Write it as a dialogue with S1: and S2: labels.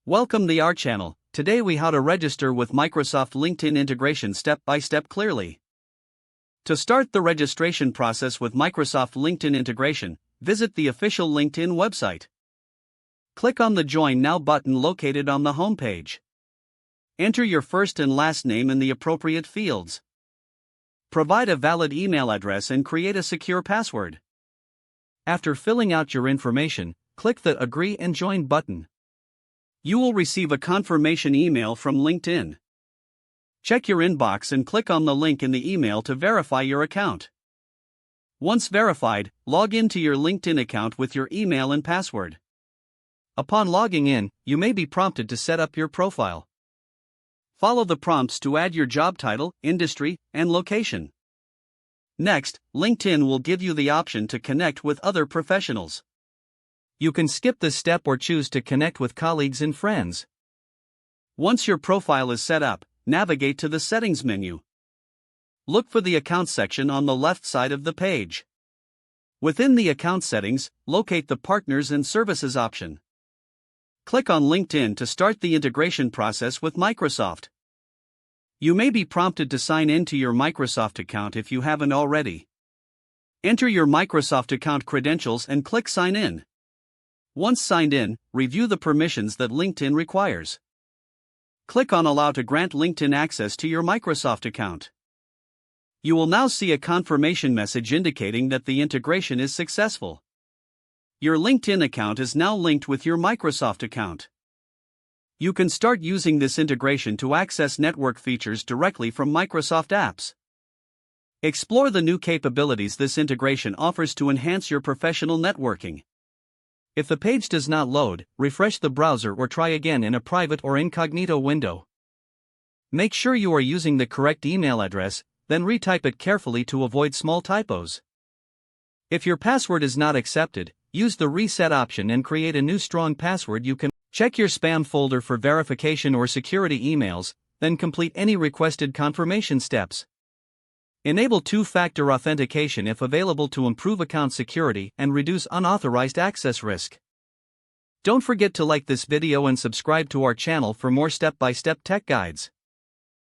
S1: Welcome to our channel. Today we how to register with Microsoft LinkedIn integration step by step clearly. To start the registration process with Microsoft LinkedIn integration, visit the official LinkedIn website. Click on the Join Now button located on the home page. Enter your first and last name in the appropriate fields. Provide a valid email address and create a secure password. After filling out your information, click the Agree and Join button. You will receive a confirmation email from LinkedIn. Check your inbox and click on the link in the email to verify your account. Once verified, log into your LinkedIn account with your email and password. Upon logging in, you may be prompted to set up your profile. Follow the prompts to add your job title, industry, and location. Next, LinkedIn will give you the option to connect with other professionals. You can skip this step or choose to connect with colleagues and friends. Once your profile is set up, navigate to the Settings menu. Look for the Account section on the left side of the page. Within the Account settings, locate the Partners and Services option. Click on LinkedIn to start the integration process with Microsoft. You may be prompted to sign in to your Microsoft account if you haven't already. Enter your Microsoft account credentials and click Sign In. Once signed in, review the permissions that LinkedIn requires. Click on Allow to grant LinkedIn access to your Microsoft account. You will now see a confirmation message indicating that the integration is successful. Your LinkedIn account is now linked with your Microsoft account. You can start using this integration to access network features directly from Microsoft apps. Explore the new capabilities this integration offers to enhance your professional networking. If the page does not load, refresh the browser or try again in a private or incognito window. Make sure you are using the correct email address, then retype it carefully to avoid small typos. If your password is not accepted, use the Reset option and create a new strong password. You can check your spam folder for verification or security emails, then complete any requested confirmation steps. Enable two-factor authentication if available to improve account security and reduce unauthorized access risk. Don't forget to like this video and subscribe to our channel for more step-by-step tech guides.